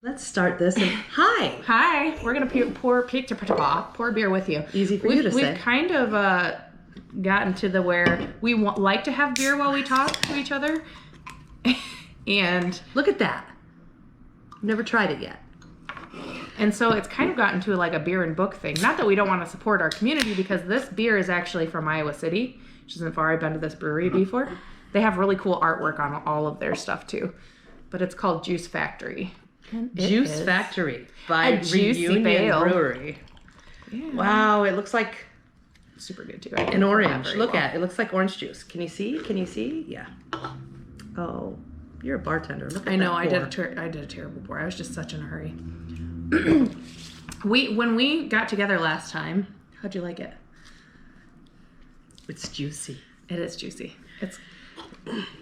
Let's start this. Hi. Hi. We're going to pour beer with you. Easy for you to say. We've kind of gotten to the where we like to have beer while we talk to each other. And look at that. Never tried it yet. And so it's kind of gotten to like a beer and book thing. Not that we don't want to support our community, because this beer is actually from Iowa City, which isn't far. I've been to this brewery before. They have really cool artwork on all of their stuff too. But it's called Juice Factory. Juice Factory by Reunion Brewery. Yeah. Wow, it looks like super good too. An orange. Look at it. It looks like orange juice. Can you see? Can you see? Yeah. Oh, you're a bartender. Look at I know. that I did a terrible pour. I was just such in a hurry. When we got together last time, how'd you like it? It's juicy. It is juicy.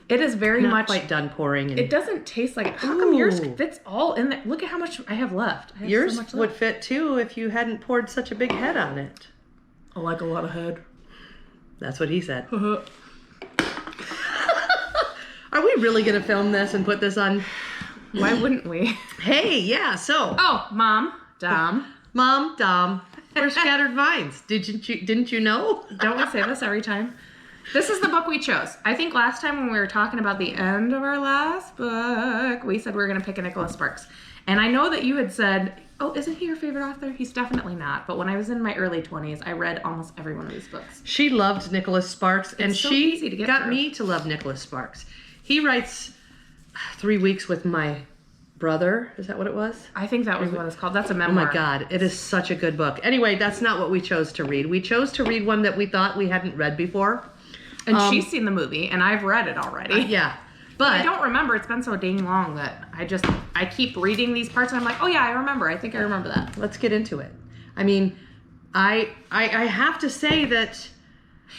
It is very Not much quite done pouring. It doesn't taste like it. How come yours fits all in there? Look at how much I have left. Yours so much would left. fit too if you hadn't poured such a big head on it. I like a lot of head. That's what he said. Are we really going to film this and put this on? Why wouldn't we? Hey, yeah, so. Oh, Mom, Dom. Mom, Dom. We're Scattered Vines. Didn't you know? Don't we say this every time? This is the book we chose. I think last time when we were talking about the end of our last book, we said we were going to pick a Nicholas Sparks. And I know that you had said, oh, isn't he your favorite author? He's definitely not. But when I was in my early 20s, I read almost every one of these books. She loved Nicholas Sparks, and so she easy to get got through. me to love Nicholas Sparks. He writes 3 Weeks with My Brother. Is that what it was? I think that was what it's called. That's a Oh memoir. my God, it is such a good book. Anyway, that's not what we chose to read. We chose to read one that we thought we hadn't read before. And she's seen the movie, and I've read it already. Yeah. But I don't remember. It's been so dang long that I keep reading these parts, and I'm like, oh yeah, I remember. I think I remember that. Let's get into it. I mean, I have to say that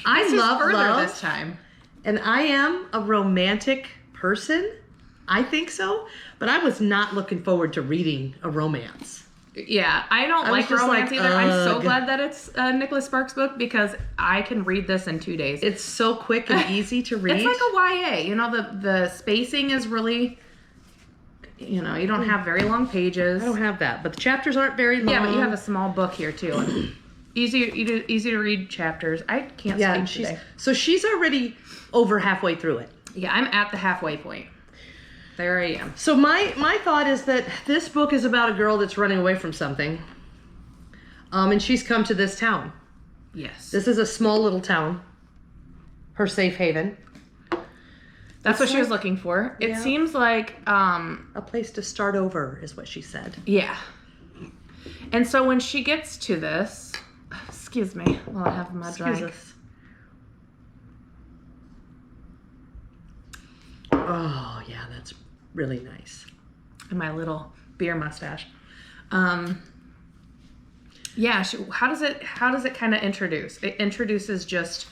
I love love this time. And I am a romantic person. I think so. But I was not looking forward to reading a romance. Yeah, I don't like romance either. I'm so glad that it's a Nicholas Sparks book, because I can read this in 2 days. It's so quick and easy to read. It's like a YA. You know, the spacing is really, you don't have very long pages. I don't have that, but the chapters aren't very long. Yeah, but you have a small book here too. And easy to read chapters. I can't speak today. So she's already over halfway through it. Yeah, I'm at the halfway point. There I am. So my thought is that this book is about a girl that's running away from something. And she's come to this town. Yes. This is a small little town. Her safe haven. That's what she was looking for. It seems like a place to start over is what she said. Yeah. And so when she gets to this, excuse me, while I have my drink. Excuse us. Oh, yeah, that's really nice. And my little beer mustache. Yeah, how does it kind of introduce? It introduces just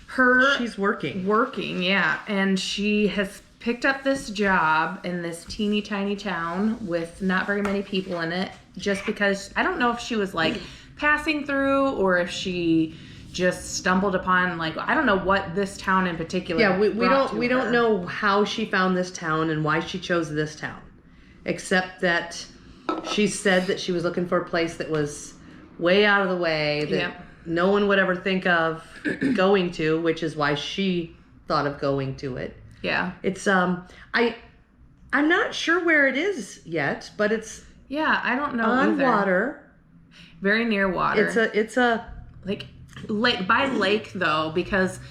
her. She's working. Yeah. And she has picked up this job in this teeny tiny town with not very many people in it, just because I don't know if she was like passing through or if she just stumbled upon, like, I don't know what this town in particular. Yeah, we don't know how she found this town and why she chose this town, except that she said that she was looking for a place that was way out of the way, that no one would ever think of going to, which is why she thought of going to it. Yeah. It's I'm not sure where it is yet, but it's I don't know on either. Water. Very near water. It's a like lake by lake though, because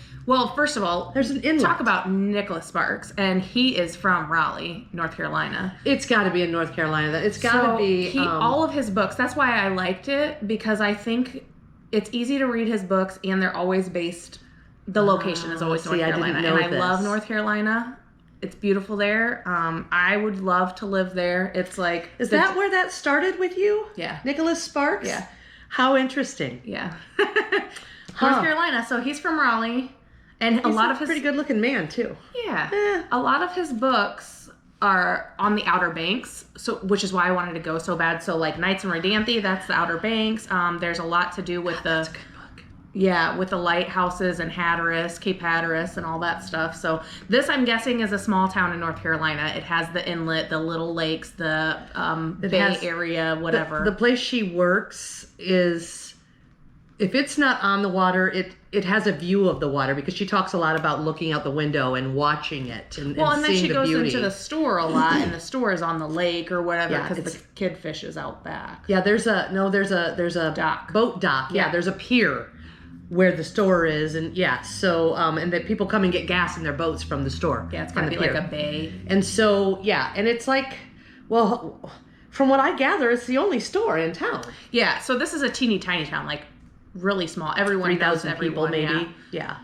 first of all, there's an inlet. Talk about Nicholas Sparks, and he is from Raleigh, North Carolina. It's got to be in North Carolina. It's got to be. All of his books. That's why I liked it, because I think it's easy to read his books, and they're always based. The location is always North Carolina, and I love North Carolina. It's beautiful there. I would love to live there. It's like, is that where that started with you? Yeah, Nicholas Sparks. Yeah, how interesting. Yeah, North Carolina. So he's from Raleigh. And he's a lot of his pretty good looking man too. Yeah. A lot of his books are on the Outer Banks, so which is why I wanted to go so bad. So like Knights and Rodanthe, that's the Outer Banks. There's a lot to do with that's a good book. Yeah, with the lighthouses and Hatteras, Cape Hatteras, and all that stuff. So this, I'm guessing, is a small town in North Carolina. It has the inlet, the little lakes, the bay area, whatever. The place she works is, if it's not on the water, it has a view of the water, because she talks a lot about looking out the window and watching it and then seeing she the goes beauty. into the store a lot, and the store is on the lake or whatever, because the kid fish is out back. Yeah, there's a dock. Boat dock. Yeah, there's a pier where the store is, and so and that people come and get gas in their boats from the store. Yeah, it's gonna be like a bay. And so and it's like, well, from what I gather, it's the only store in town. Yeah, so this is a teeny tiny town, like really small. Everyone knows 3,000 people, maybe. Yeah.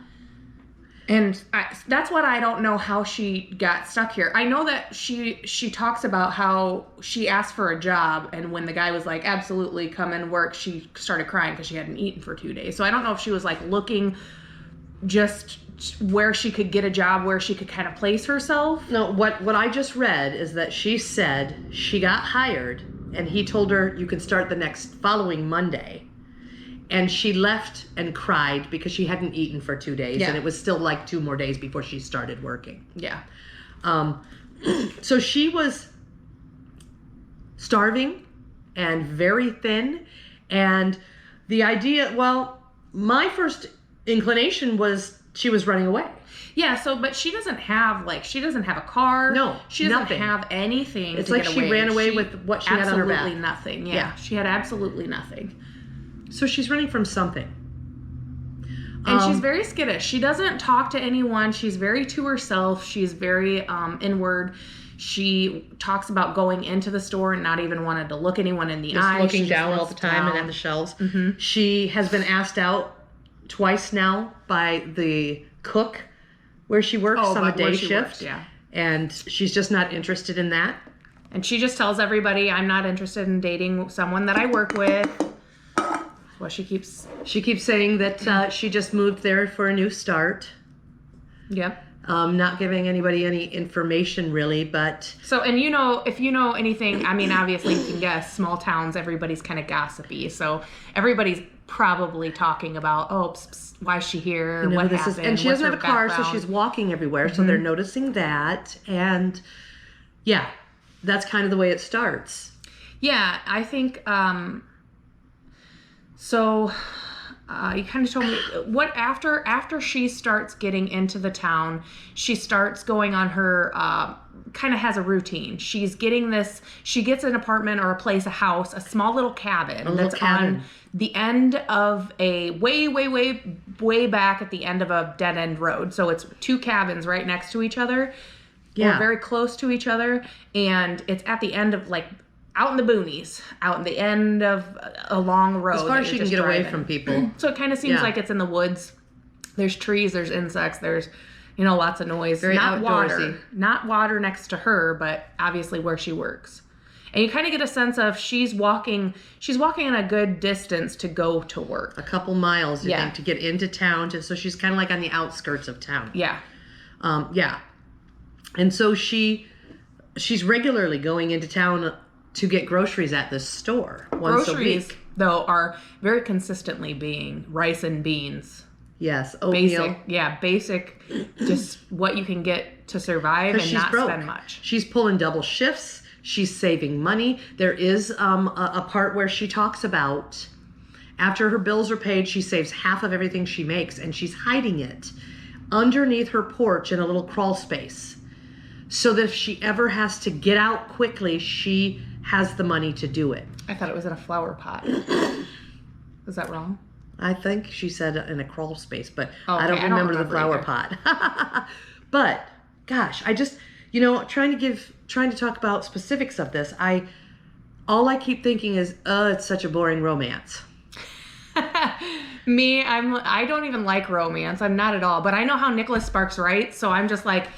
And that's what I don't know how she got stuck here. I know that she talks about how she asked for a job, and when the guy was like, absolutely, come and work, she started crying because she hadn't eaten for 2 days. So I don't know if she was like looking just where she could get a job where she could kind of place herself. No, what I just read is that she said she got hired, and he told her you can start the following Monday. And she left and cried because she hadn't eaten for 2 days. And it was still like 2 more days before she started working. Yeah. So she was starving and very thin. And the idea, my first inclination was she was running away. Yeah, but she doesn't have a car. No, she doesn't nothing. have anything. It's to like get she away. ran away with what she had on her back. Absolutely nothing. Yeah, she had absolutely nothing. So she's running from something. And she's very skittish. She doesn't talk to anyone. She's very to herself. She's very inward. She talks about going into the store and not even wanting to look anyone in the eye. Looking down all the time and at the shelves. Mm-hmm. She has been asked out twice now by the cook where she works on a day shift. And she's just not interested in that. And she just tells everybody, I'm not interested in dating someone that I work with. Well, she keeps saying that she just moved there for a new start. Yep. Not giving anybody any information really, but so, and if you know anything, I mean, obviously you can guess, small towns, everybody's kind of gossipy, so everybody's probably talking about, why is she here? What happened? And she doesn't have a car, so she's walking everywhere. Mm-hmm. So they're noticing that, and that's kind of the way it starts. Yeah, I think. So, you kind of told me what after she starts getting into the town, she starts going on her, kind of has a routine. She gets an apartment or a house, a small little cabin on the end of a way back at the end of a dead end road. So it's 2 cabins right next to each other. Yeah. Or very close to each other. And it's at the end of out in the boonies, out in the end of a long road. As far as she can get away from people. So it kind of seems like it's in the woods. There's trees, there's insects, there's, lots of noise. Very not outdoorsy. Not water next to her, but obviously where she works. And you kind of get a sense of she's walking in a good distance to go to work. A couple miles, you think, to get into town. So she's kind of like on the outskirts of town. Yeah. And so she's regularly going into town to get groceries at this store once a week. Though, are very consistently being rice and beans. Yes, oatmeal. Basic, just what you can get to survive and not spend much. She's pulling double shifts. She's saving money. There is a part where she talks about after her bills are paid, she saves half of everything she makes, and she's hiding it underneath her porch in a little crawl space, so that if she ever has to get out quickly, she has the money to do it. I thought it was in a flower pot. Is that wrong? I think she said in a crawl space, but okay, I don't remember the flower pot. But gosh, I just, trying to talk about specifics of this, all I keep thinking is, it's such a boring romance. Me, I don't even like romance. I'm not at all. But I know how Nicholas Sparks writes, so I'm just like,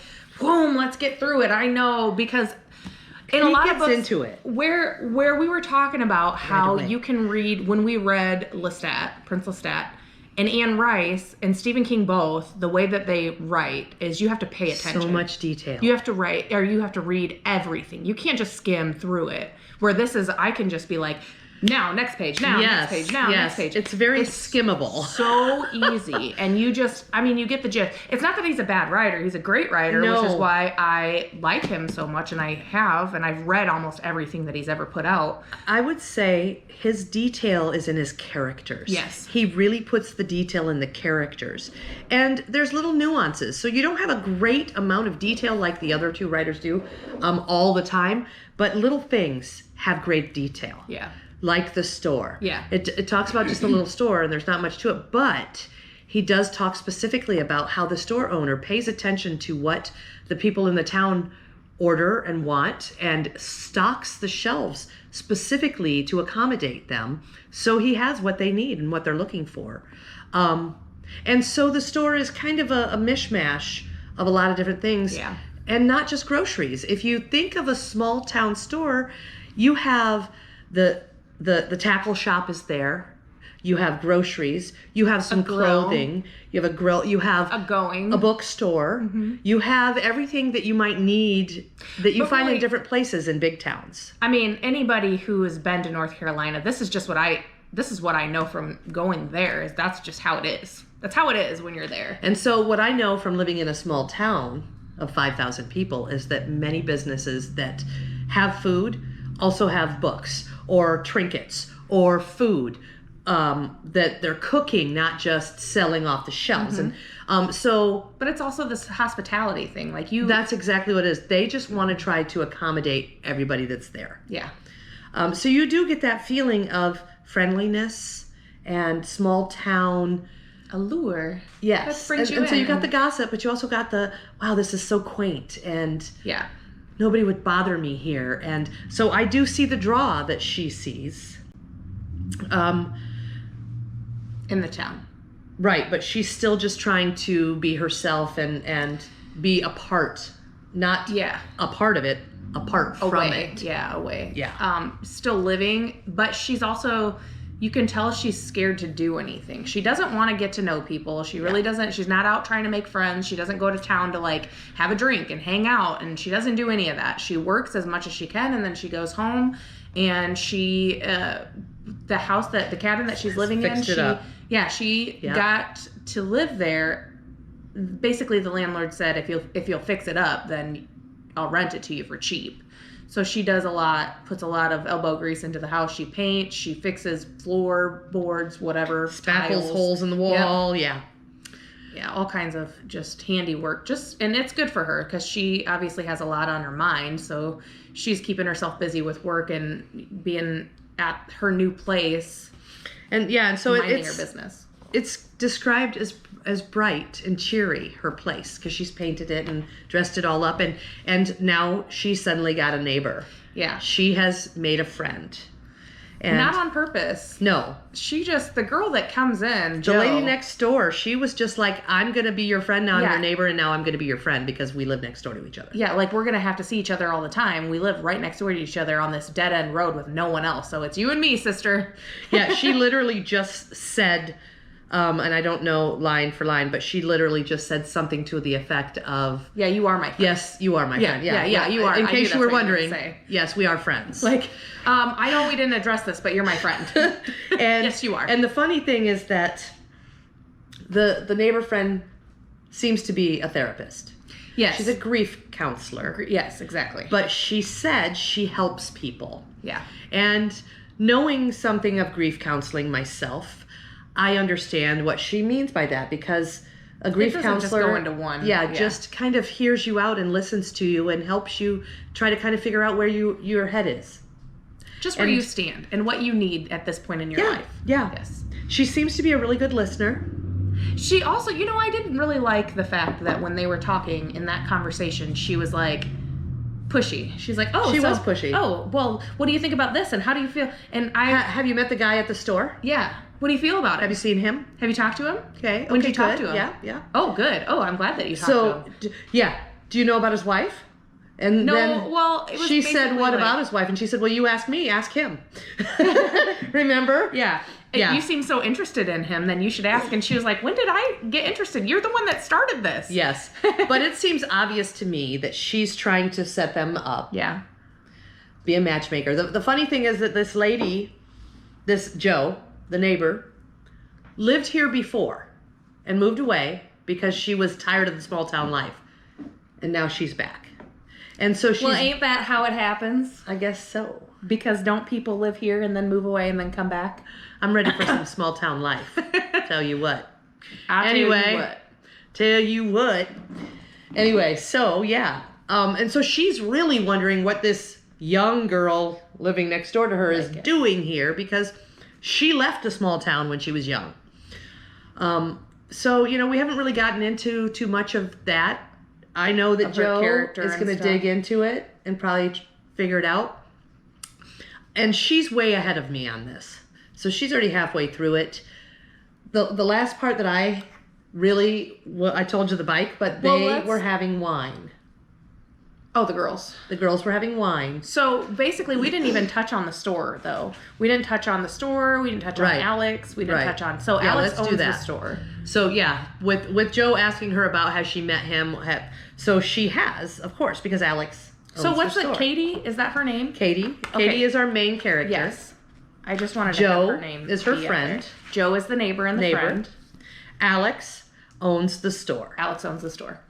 boom, let's get through it. I know, because in a lot of books into it, where we were talking about how you can read, when we read Prince Lestat, and Anne Rice and Stephen King both, the way that they write is you have to pay attention. So much detail. You have to write, or you have to read everything. You can't just skim through it. Where this is, I can just be like, Now, next page. Now, next page. Now, next page. It's very skimmable. So easy. And you just, I mean, you get the gist. It's not that he's a bad writer. He's a great writer, which is why I like him so much. And I've read almost everything that he's ever put out. I would say his detail is in his characters. Yes. He really puts the detail in the characters. And there's little nuances. So you don't have a great amount of detail like the other two writers do all the time. But little things have great detail. Yeah. Like the store. Yeah. It talks about just a little store and there's not much to it, but he does talk specifically about how the store owner pays attention to what the people in the town order and want and stocks the shelves specifically to accommodate them so he has what they need and what they're looking for. And so the store is kind of a mishmash of a lot of different things. Yeah. And not just groceries. If you think of a small town store, you have the tackle shop is there. You have groceries. You have some clothing. You have a grill. You have a bookstore. Mm-hmm. You have everything that you might need that you find in different places in big towns. I mean, anybody who has been to North Carolina, this is what I know from going there. Is that's just how it is. That's how it is when you're there. And so what I know from living in a small town of 5,000 people is that many businesses that have food also have books or trinkets or food that they're cooking, not just selling off the shelves. Mm-hmm. And but it's also this hospitality thing. That's exactly what it is. They just want to try to accommodate everybody that's there. Yeah. So you do get that feeling of friendliness and small town allure. Yes. And so you got the gossip, but you also got wow, this is so quaint and yeah. Nobody would bother me here. And so I do see the draw that she sees. In the town. Right, but she's still just trying to be herself and be a part, not a part of it, apart from it. Yeah, away. Yeah. Still living, but she's also, you can tell she's scared to do anything. She doesn't want to get to know people. She really doesn't. She's not out trying to make friends. She doesn't go to town to have a drink and hang out, and she doesn't do any of that. She works as much as she can, and then she goes home, and she, the cabin that she's living in, she got to live there. Basically, the landlord said, if you'll fix it up, then I'll rent it to you for cheap. So she does puts a lot of elbow grease into the house. She paints, she fixes floorboards, whatever. Spackles holes in the wall, Yeah, all kinds of just handiwork. And it's good for her because she obviously has a lot on her mind. So she's keeping herself busy with work and being at her new place. And so minding her business. It's described as bright and cheery, her place, because she's painted it and dressed it all up, and now she suddenly got a neighbor. Yeah. She has made a friend. And not on purpose. No. The girl that comes in, the lady next door, she was just like, I'm going to be your friend now, I'm your neighbor, and now I'm going to be your friend because we live next door to each other. Yeah, we're going to have to see each other all the time. We live right next door to each other on this dead-end road with no one else, so it's you and me, sister. Yeah, she literally just said... and I don't know line for line, but she literally just said something to the effect of... Yeah, you are my friend. Yes, you are my friend. Yeah, you are. In case you were wondering, yes, we are friends. I know we didn't address this, but you're my friend. And, yes, you are. And the funny thing is that the neighbor friend seems to be a therapist. Yes. She's a grief counselor. Yes, exactly. But she said she helps people. Yeah. And knowing something of grief counseling myself... I understand what she means by that because a grief counselor just go into one. Just kind of hears you out and listens to you and helps you try to kind of figure out where your head is. Just where you stand and what you need at this point in your life. Yeah. Yes. She seems to be a really good listener. She also, I didn't really like the fact that when they were talking in that conversation, she was pushy. She's like, she was pushy. Oh, well, what do you think about this? And how do you feel? And have you met the guy at the store? Yeah. What do you feel about it? Have you seen him? Have you talked to him? Okay. When did you talk to him? Yeah. Oh, good. Oh, I'm glad that you talked to him. Do you know about his wife? And she said, what about his wife? And she said, well, you ask me, ask him. Remember? Yeah. If you seem so interested in him, then you should ask. And she was like, when did I get interested? You're the one that started this. Yes. But it seems obvious to me that she's trying to set them up. Yeah. Be a matchmaker. The funny thing is that this lady this Joe, the neighbor, lived here before and moved away because she was tired of the small town life. And now she's back. And so she's... Well, ain't that how it happens? I guess so. Because don't people live here and then move away and then come back? I'm ready for some small town life. Tell you what. Anyway. Tell you what. Anyway, so yeah. And so she's really wondering what this young girl living next door to her is doing here because she left a small town when she was young. So, we haven't really gotten into too much of that. I know that Joe is going to dig into it and probably figure it out. And she's way ahead of me on this. So she's already halfway through it. The last part that I told you the bike, but they were having wine. Oh, the girls. The girls were having wine. So basically, we didn't even touch on the store, though. We didn't touch on the store. We didn't touch on Alex. We didn't touch on... So Alex owns the store. So yeah, with Joe asking her about has she met him, so she has, of course, because Alex owns So what's the it? store. Katie? Is that her name? Katie. Okay. Katie is our main character. Yes. I just wanted to have her name. Joe is her friend. Joe is the neighbor and the friend. Alex owns the store. Alex owns the store.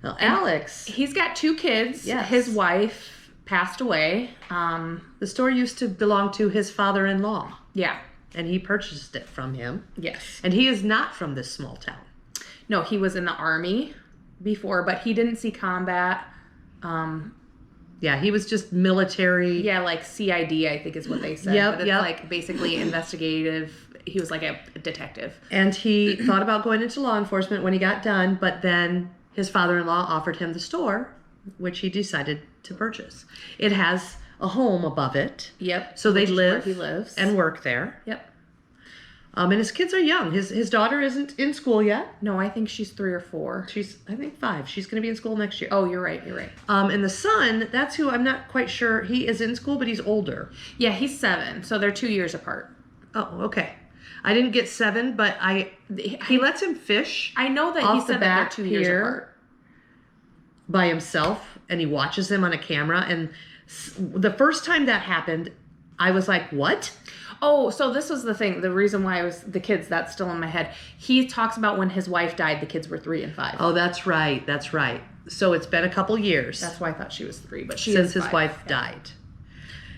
Well, Alex... He's got 2 kids. Yes. His wife passed away. The store used to belong to his father-in-law. Yeah. And he purchased it from him. Yes. And he is not from this small town. No, he was in the army before, but he didn't see combat. Yeah, he was just military. Yeah, like CID, I think is what they said. Yep, but it's like basically investigative. He was like a detective. And he thought about going into law enforcement when he got done, but then his father-in-law offered him the store, which he decided to purchase. It has a home above it. Yep. So they live he lives. and work there. Yep. And his kids are young. His daughter isn't in school yet. No, I think she's 3 or 4. She's, I think, 5. She's going to be in school next year. Oh, you're right. And the son, that's who I'm not quite sure. He is in school, but he's older. Yeah, he's 7. So they're 2 years apart. Oh, okay. I didn't get 7, but he lets him fish. I know that he said that they're 2 years apart. By himself, and he watches him on a camera. And the first time that happened, I was like, what? Oh, so this was the thing. The reason why I was the kids, that's still in my head. He talks about when his wife died, the kids were 3 and 5. Oh, that's right. That's right. So it's been a couple years. That's why I thought she was 3, but since his wife died.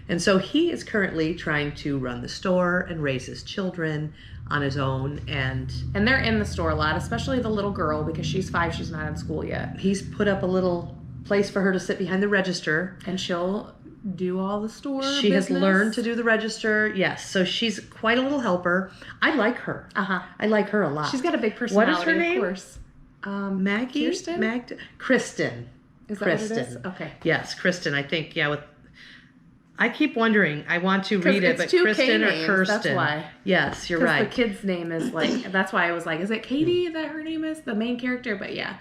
And so he is currently trying to run the store and raise his children on his own. And they're in the store a lot, especially the little girl, because she's 5, she's not in school yet. He's put up a little place for her to sit behind the register. And she'll do all the store She business. has learned to do the register. Yes. So she's quite a little helper. I like her. Uh-huh. I like her a lot. She's got a big personality. What is her name? Of course. Maggie? Kirsten? Kristen. Is that Kristen. what it is? Okay. Yes, Kristen. I think, yeah, I keep wondering. I want to read it, but 2 Kristen K or names, Kirsten. That's why. Yes, you're right. The kid's name is like, that's why I was like, is it Katie that her name is? The main character? But yeah.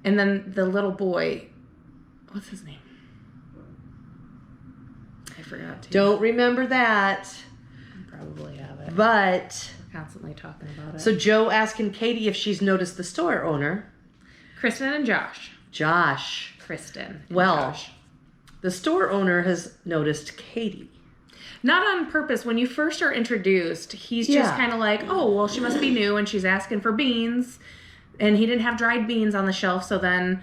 And then the little boy, what's his name? I forgot to. Don't remember that. I probably have it. But we're constantly talking about it. So Joe asking Katie if she's noticed the store owner. Kristen and Josh. Kristen. And Josh. The store owner has noticed Katie. Not on purpose. When you first are introduced, he's just kind of like, oh, well, she must be new, and she's asking for beans. And he didn't have dried beans on the shelf, so then...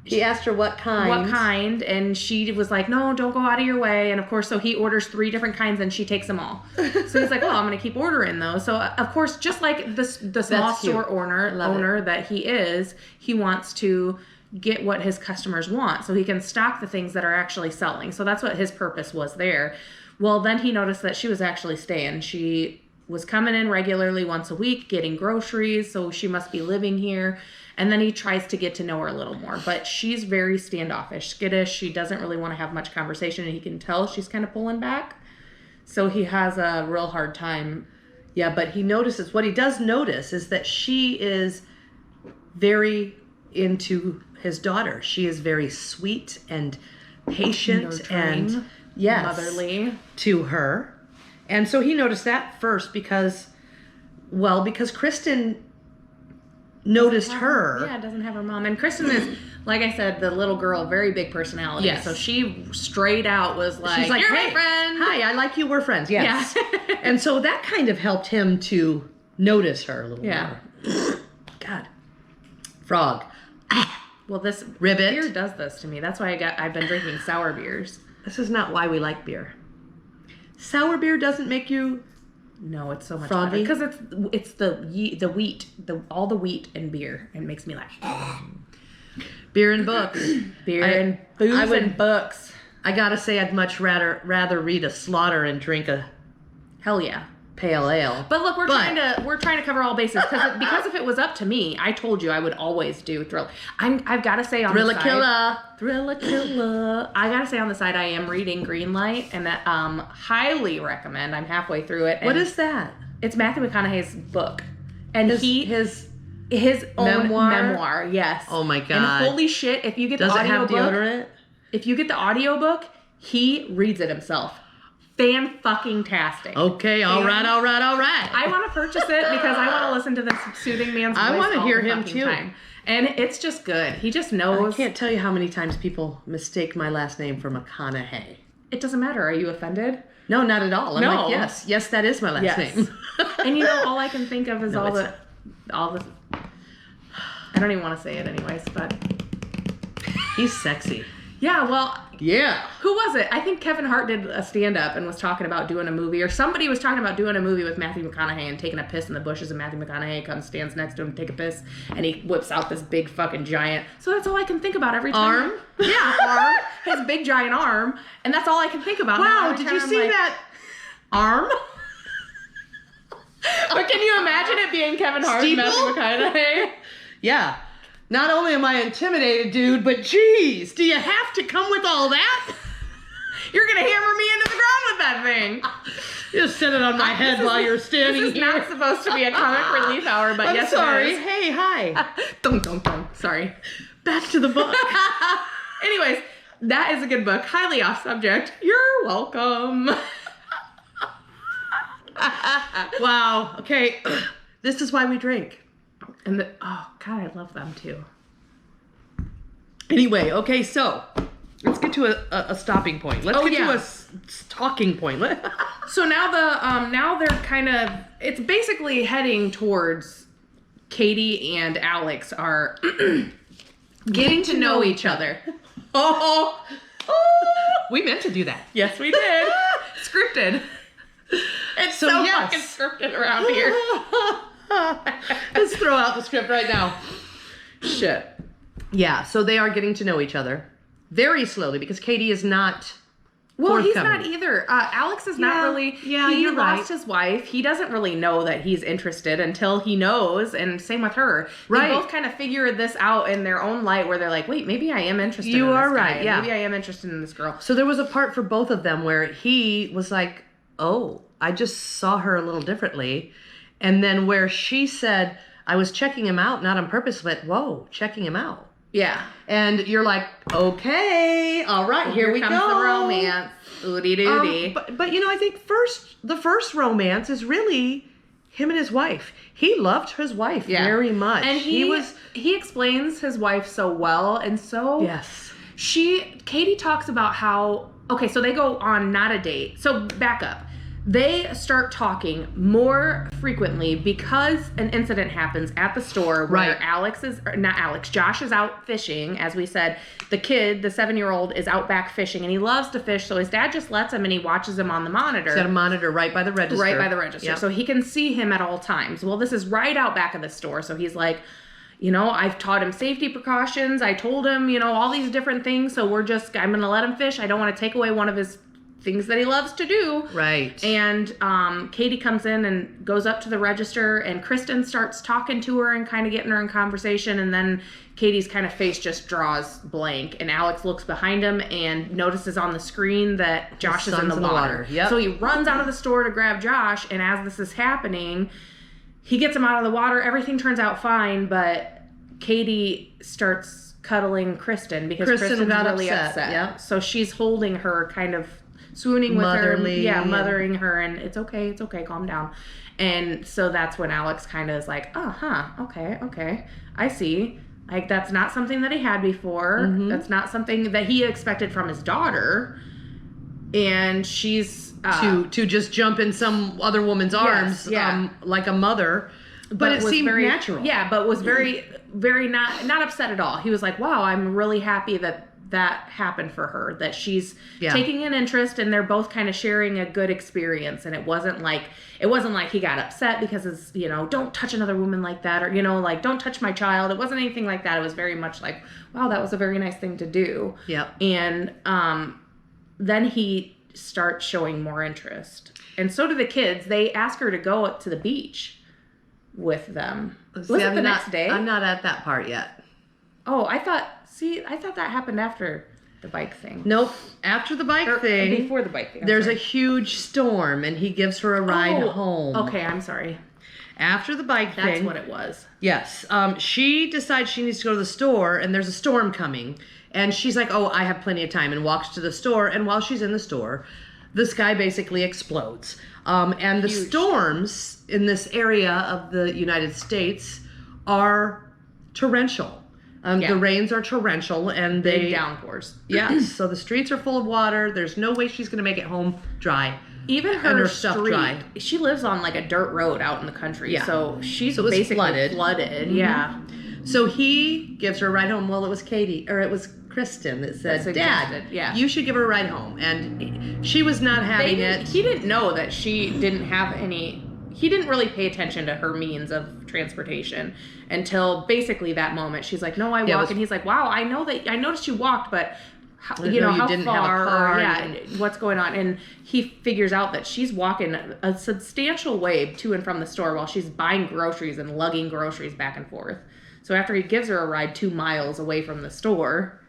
He asked her what kind. And she was like, no, don't go out of your way. And, of course, so he orders 3 different kinds, and she takes them all. So he's like, well, I'm going to keep ordering those. So, of course, just like the small store owner that he is, he wants to get what his customers want so he can stock the things that are actually selling. So that's what his purpose was there. Well, then he noticed that she was actually staying. She was coming in regularly once a week, getting groceries, so she must be living here. And then he tries to get to know her a little more. But she's very standoffish, skittish. She doesn't really want to have much conversation, and he can tell she's kind of pulling back. So he has a real hard time. Yeah, but what he does notice is that she is very into his daughter. She is very sweet and patient nurturing, and motherly to her. And so he noticed that first because Kristen noticed her. Yeah, doesn't have her mom. And Kristen is like I said, the little girl, very big personality. Yes. So she straight out was like, she's like, "You're hey, my friend. Hi, I like you. We're friends." Yes. Yeah. And so that kind of helped him to notice her a little more. God. Frog. Well, this Ribbit. beer does this to me. That's why I've been drinking sour beers. This is not why we like beer. Sour beer doesn't make you... No, it's so much froggy? better because it's the wheat, all the wheat in beer. It makes me laugh. Beer and books. And booze and books. I gotta say, I'd much rather read a Slaughter and drink a Hell yeah. pale ale. But look, we're trying to cover all bases because if it was up to me, I told you I would always do Thrill. I've got to say on the side, Thriller killer. I got to say on the side, I am reading Greenlight, and that highly recommend. I'm halfway through it. What is that? It's Matthew McConaughey's book, and his own memoir? memoir. Yes. Oh my god! And holy shit, if you get Does the it have audiobook, deodorant? if you get the audiobook, he reads it himself. Fan-fucking-tastic. Okay, all right. I want to purchase it because I want to listen to this soothing man's voice. I want to all hear the him fucking too. time. And it's just good. He just knows. I can't tell you how many times people mistake my last name for McConaughey. It doesn't matter. Are you offended? No, not at all. I'm No. like, yes, that is my last name. And you know, all I can think of is No, all the. I don't even want to say it anyways, but. He's sexy. Yeah, well, Yeah. who was it? I think Kevin Hart did a stand-up and was talking about doing a movie, or somebody was talking about doing a movie with Matthew McConaughey and taking a piss in the bushes, and Matthew McConaughey comes, stands next to him, take a piss, and he whips out this big fucking giant. So that's all I can think about every time. Arm? Yeah, arm. His big giant arm, and that's all I can think about. Wow, Every did time you I'm see like, that arm? But can you imagine it being Kevin Hart and Matthew Steeple? McConaughey? Yeah. Not only am I intimidated, dude, but geez, do you have to come with all that? You're gonna hammer me into the ground with that thing. Just set it on my head while you're standing This is here. not supposed to be a comic relief hour, but I'm yes, sorry. it is. Hey, hi. Dun, dun, dun. Sorry. Back to the book. Anyways, that is a good book. Highly off subject. You're welcome. Wow. Okay. This is why we drink. And oh God, I love them too. Anyway, okay, so let's get to a stopping point. Let's get to a talking point. So now they're kind of, it's basically heading towards Katie and Alex are getting to know each other. Oh, we meant to do that. Yes, we did. Scripted. It's so fucking scripted around here. Let's throw out the script right now. Shit. Yeah, so they are getting to know each other very slowly because Katie is not. Well, he's forthcoming. not either. Alex is not really. Yeah, he you're lost right. his wife. He doesn't really know that he's interested until he knows, and same with her. Right. They both kind of figure this out in their own light, where they're like, "Wait, maybe I am interested." You in are this guy. right, yeah. Maybe I am interested in this girl. So there was a part for both of them where he was like, "Oh, I just saw her a little differently," and then where she said, "I was checking him out, not on purpose," but whoa, checking him out. Yeah. And you're like, okay, all right, here we comes go. the romance. Oodie doodie. But you know, I think the first romance is really him and his wife. He loved his wife very much. And he explains his wife so well, and so yes. Katie talks about how, okay, so they go on not a date. So back up. They start talking more frequently because an incident happens at the store where Josh is out fishing. As we said, the kid, the 7-year-old, is out back fishing, and he loves to fish, so his dad just lets him, and he watches him on the monitor. He's got a monitor right by the register. Right by the register. Yep. So he can see him at all times. Well, this is right out back of the store, so he's like, you know, I've taught him safety precautions. I told him, you know, all these different things, so I'm going to let him fish. I don't want to take away one of his things that he loves to do. Right. And Katie comes in and goes up to the register, and Kristen starts talking to her and kind of getting her in conversation, and then Katie's kind of face just draws blank, and Alex looks behind him and notices on the screen that Josh is in the water. Yep. So he runs out of the store to grab Josh, and as this is happening, he gets him out of the water. Everything turns out fine, but Katie starts cuddling Kristen because Kristen's got really upset. Yep. So she's holding her, kind of swooning with Motherly, her, mothering her, and it's okay, calm down. And so that's when Alex kind of is like, okay, I see. Like, that's not something that he had before. Mm-hmm. That's not something that he expected from his daughter. And she's... to just jump in some other woman's arms, like a mother. But it seemed very natural. Yeah, but was very, very not upset at all. He was like, wow, I'm really happy that happened for her, that she's taking an interest, and they're both kind of sharing a good experience. And it wasn't like he got upset because it's, don't touch another woman like that, or, like, don't touch my child. It wasn't anything like that. It was very much like, wow, that was a very nice thing to do. Yep. And then he starts showing more interest. And so do the kids. They ask her to go to the beach with them. Was it the next day? I'm not at that part yet. Oh, I thought that happened after the bike thing. Nope. After the bike thing. Before the bike thing. There's a huge storm, and he gives her a ride home. Okay, I'm sorry. After the bike thing. That's what it was. Yes. She decides she needs to go to the store, and there's a storm coming. And she's like, oh, I have plenty of time, and walks to the store. And while she's in the store, the sky basically explodes. And the storms in this area of the United States are torrential. The rains are torrential, and big downpours. Yes. So the streets are full of water. There's no way she's going to make it home dry. Even her stuff dry. She lives on like a dirt road out in the country. Yeah. So she's basically flooded. Mm-hmm. Yeah. So he gives her a ride home. Well, it was Kristen that said, Dad, you should give her a ride home. And she was not having it. He didn't know that she didn't have any... He didn't really pay attention to her means of transportation until basically that moment. She's like, no, I walk. And he's like, wow, I noticed you walked, but how far? Have a car. What's going on? And he figures out that she's walking a substantial way to and from the store while she's buying groceries and lugging groceries back and forth. So after he gives her a ride 2 miles away from the store.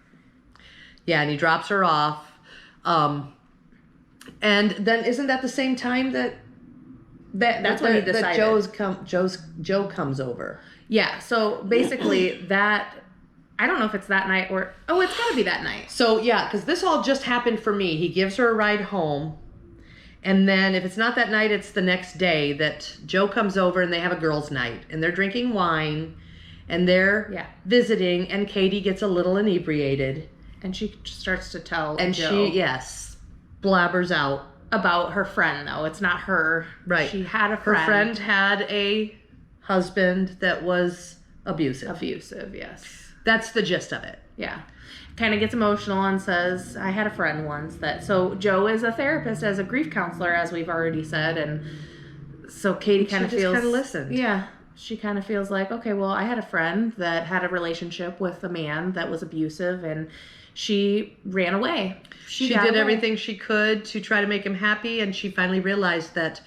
Yeah, and he drops her off. And then isn't that the same time that's when he decided that Joe comes over? Yeah, so basically that, I don't know if it's that night or, it's gotta be that night. So yeah, because this all just happened for me. He gives her a ride home, and then if it's not that night, it's the next day that Joe comes over and they have a girls' night, and they're drinking wine, and they're visiting, and Katie gets a little inebriated. And she starts to tell and Joe. She, blabbers out. About her friend, though. It's not her. Right. She had a friend. Her friend had a husband that was abusive. Abusive, yes. That's the gist of it. Yeah. Kind of gets emotional and says, I had a friend once that... So Joe is a therapist, as a grief counselor, as we've already said. And so Katie kind of feels... She just kind of listened. Yeah. She kind of feels like, okay, well, I had a friend that had a relationship with a man that was abusive, and she ran away. She did everything she could to try to make him happy, and she finally realized that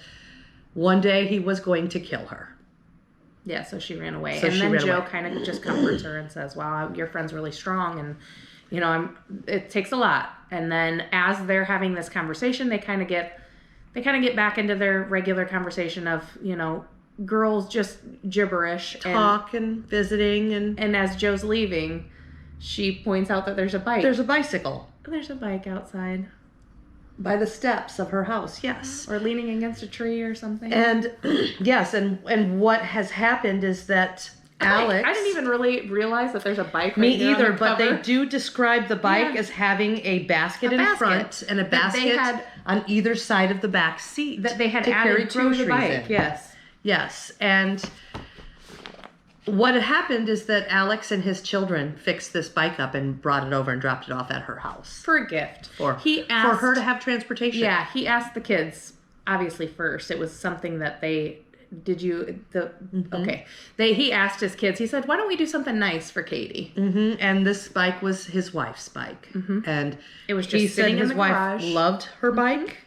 one day he was going to kill her. Yeah, so she ran away. And then Joe kind of just comforts her and says, wow, your friend's really strong, and, it takes a lot. And then as they're having this conversation, they kind of get back into their regular conversation of, girls just gibberish. Talk and visiting. And as Joe's leaving, she points out that there's a bike. There's a bicycle. There's a bike outside. By the steps of her house, yes. Or leaning against a tree or something. And, yes, and what has happened is that Alex... I didn't even really realize that there's a bike right Me there either, on the but cover. they do describe the bike as having a basket in front and a basket on either side of the back seat. That they had to added carry to groceries the bike, in. yes. Yes, and... What had happened is that Alex and his children fixed this bike up and brought it over and dropped it off at her house. For a gift. For her to have transportation. Yeah, he asked the kids, obviously first. It was something that they... Okay. He asked his kids, he said, why don't we do something nice for Katie? Mm-hmm. And this bike was his wife's bike. Mm-hmm. And it was just sitting in the garage. His wife loved her bike,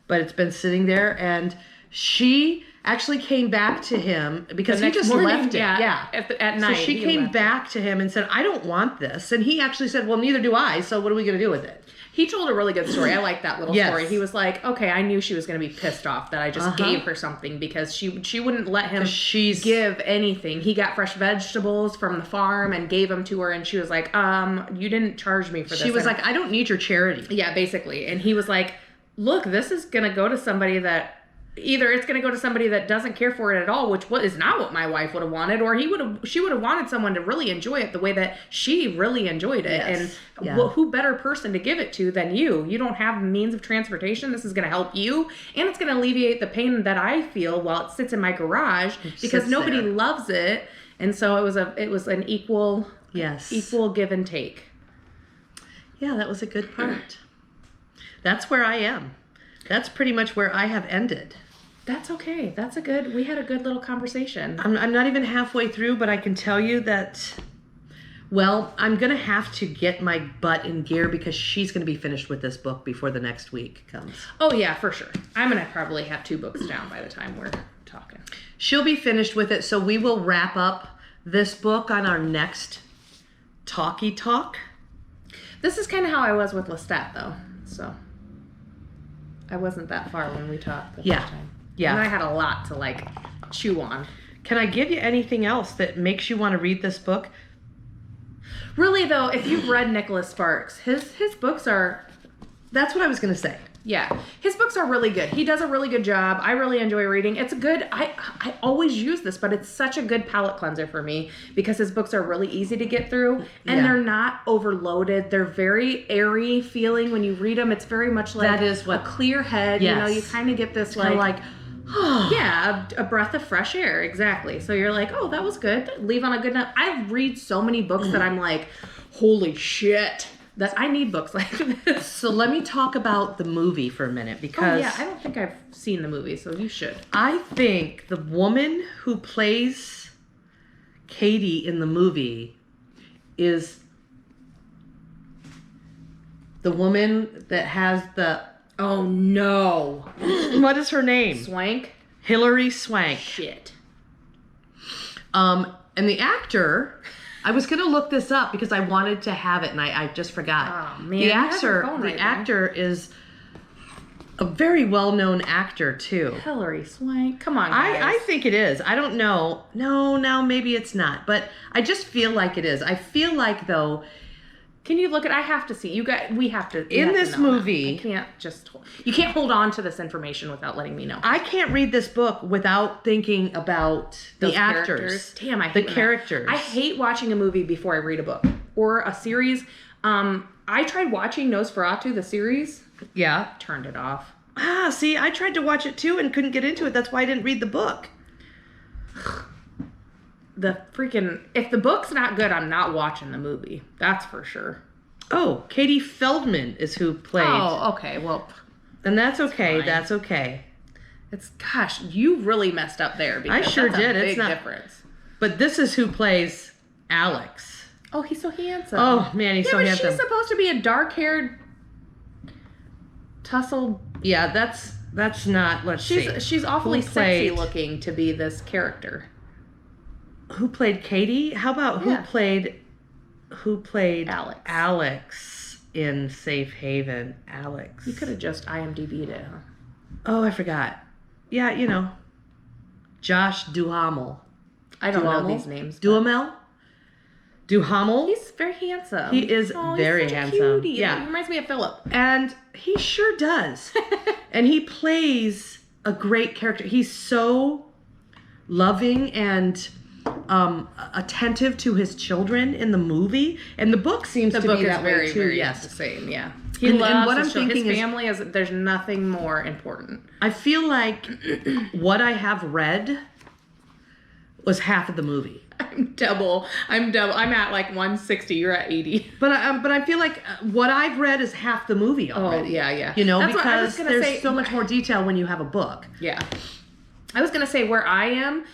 but it's been sitting there, and she... actually came back to him because he just left it. Yeah. At night. So she came back to him and said, I don't want this. And he actually said, well, neither do I. So what are we going to do with it? He told a really good story. I like that little story. He was like, okay, I knew she was going to be pissed off that I just gave her something because she wouldn't let him give anything. He got fresh vegetables from the farm and gave them to her. And she was like, you didn't charge me for this. She was like, I don't need your charity. Yeah, basically. And he was like, look, this is going to go to somebody that either it's going to go to somebody that doesn't care for it at all, which is not what my wife would have wanted, or she would have wanted someone to really enjoy it the way that she really enjoyed it. Yes. And who better person to give it to than you? You don't have means of transportation. This is going to help you, and it's going to alleviate the pain that I feel while it sits in my garage because nobody loves it. And so it was an equal give and take. Yeah, that was a good part. That's where I am. That's pretty much where I have ended. That's okay. We had a good little conversation. I'm not even halfway through, but I can tell you that, well, I'm going to have to get my butt in gear because she's going to be finished with this book before the next week comes. Oh, yeah, for sure. I'm going to probably have 2 books down by the time we're talking. She'll be finished with it, so we will wrap up this book on our next talkie talk. This is kind of how I was with Lestat, though, so I wasn't that far when we talked the first time. Yeah. And I had a lot to, chew on. Can I give you anything else that makes you want to read this book? Really, though, if you've read Nicholas Sparks, his books are... That's what I was going to say. Yeah. His books are really good. He does a really good job. I really enjoy reading. It's a good... I always use this, but it's such a good palate cleanser for me because his books are really easy to get through, and they're not overloaded. They're very airy feeling when you read them. It's very much like that is what, a clear head. Yes. You kind of get this a breath of fresh air. Exactly. So you're like, oh, that was good. Leave on a good note. I read so many books that I'm like, holy shit. That I need books like this. So let me talk about the movie for a minute because... Oh, yeah. I don't think I've seen the movie, so you should. I think the woman who plays Katie in the movie is the woman that has the... Oh, no. What is her name? Swank? Hilary Swank. Shit. And the actor... I was going to look this up because I wanted to have it and I just forgot. Oh, man. The actor is a very well-known actor, too. Hilary Swank. Come on, guys. I think it is. I don't know. No, now maybe it's not. But I just feel like it is. I feel like, though... Can you look at... I have to see. You guys... We have to... In this movie... I can't just... You can't hold on to this information without letting me know. I can't read this book without thinking about the actors. Characters. Damn, I hate the characters. I hate watching a movie before I read a book. Or a series. I tried watching Nosferatu, the series. Yeah. Turned it off. See, I tried to watch it too and couldn't get into it. That's why I didn't read the book. If the book's not good, I'm not watching the movie. That's for sure. Oh, Katie Feldman is who played. Oh, okay. Well, and that's okay. That's okay. Gosh, you really messed up there. Because I sure did. It's not difference. But this is who plays Alex. Oh, he's so handsome. Oh man, he's so handsome. She's supposed to be a dark-haired, tussled. Yeah, that's not. Let's see. She's awfully sexy looking to be this character. Who played Katie? How about who played Alex in Safe Haven? Alex. You could have just IMDb'd it, huh? Oh, I forgot. Yeah, Josh Duhamel. I don't know these names. Duhamel? Duhamel? He's very handsome. He is very he's such handsome. A cutie. Yeah. He reminds me of Philip. And he sure does. And he plays a great character. He's so loving and attentive to his children in the movie, and the book seems to be that way too. Yes, the same. Yeah, he loves. And what I'm thinking his family is there's nothing more important. I feel like what I have read was half of the movie. I'm double. I'm at like 160. You're at 80. But I feel like what I've read is half the movie already. Oh yeah. That's because there's so much more detail when you have a book. Yeah. I was gonna say where I am.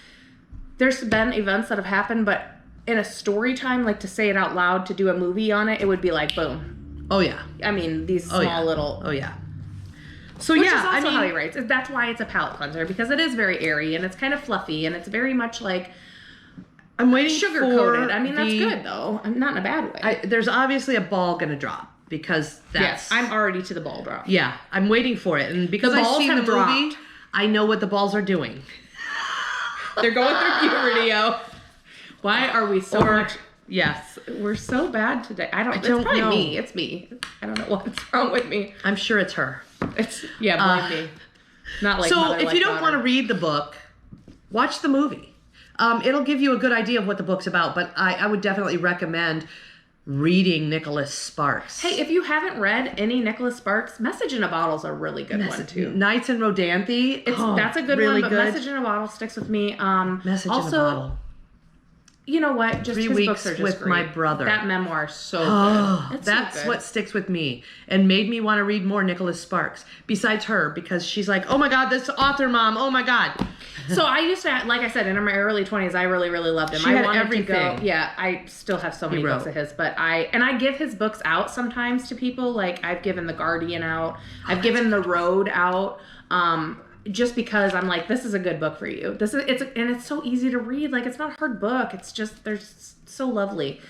There's been events that have happened, but in a story time, like to say it out loud, to do a movie on it, it would be like, boom. Oh, yeah. I mean, these small little... Oh, yeah. So, Which is also how he writes. That's why it's a palate cleanser, because it is very airy, and it's kind of fluffy, and it's very much like... I'm waiting sugar-coated. I mean, that's good, though. Not in a bad way. There's obviously a ball going to drop, because that's... Yes, I'm already to the ball drop. Yeah, I'm waiting for it, and because I've seen the movie, I know what the balls are doing. They're going through puberty, yo. Why are we so much... Yes. We're so bad today. It's probably know. me. It's me. I don't know what's wrong with me. I'm sure it's her. Blame me. Not like so mother, if like you don't daughter. want to read the book, watch the movie. It'll give you a good idea of what the book's about, but I would definitely recommend reading Nicholas Sparks. Hey, if you haven't read any Nicholas Sparks, Message in a Bottle is a really good one too. Nights in Rodanthe. That's a good really one, but good. Message in a Bottle sticks with me. Message also, in a Bottle. You know what? Just 3 his Weeks books are just with great. My Brother. That memoir is so good. It's That's so good. what sticks with me and made me want to read more Nicholas Sparks. Besides her, because she's like, oh my God, this author mom. Oh my God. So I used to, like I said, in my early 20s, I really, really loved him. She I had wanted everything. to go. Yeah, I still have so many wrote. books of his, but I give his books out sometimes to people. Like I've given The Guardian out. I've given The Road out. Just because I'm like, this is a good book for you. It's so easy to read. Like it's not a hard book. It's just they're so lovely.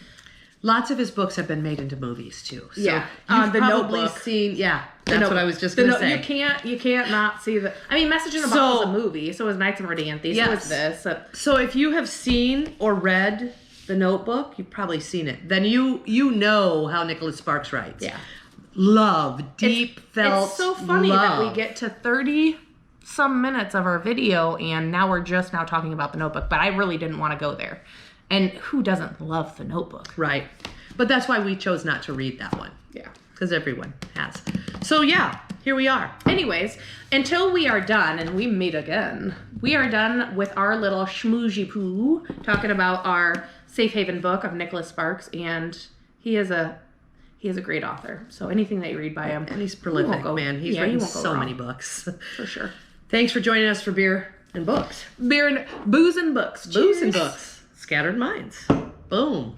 Lots of his books have been made into movies too. So Yeah. you've The probably Notebook. seen. Yeah, that's what I was just going to say. You can't not see the. I mean, Message in a Bottle is a movie. So is Nights in Rodanthe. Yes. So is this. So if you have seen or read The Notebook, you've probably seen it. Then you know how Nicholas Sparks writes. Yeah. Love, deep felt. It's so funny that love. we get to 30 some minutes of our video and now we're just now talking about The Notebook, but I really didn't want to go there. And who doesn't love The Notebook? Right. But that's why we chose not to read that one. Yeah. Because everyone has. So yeah, here we are. Anyways, until we are done and we meet again, we are done with our little schmoozy poo talking about our Safe Haven book of Nicholas Sparks, and he is a great author. So anything that you read by him, And he's prolific, man. He's written so many books. For sure. Thanks for joining us for Beer and Books. Beer and booze and books. Booze and Cheers. books. Scattered minds. Boom.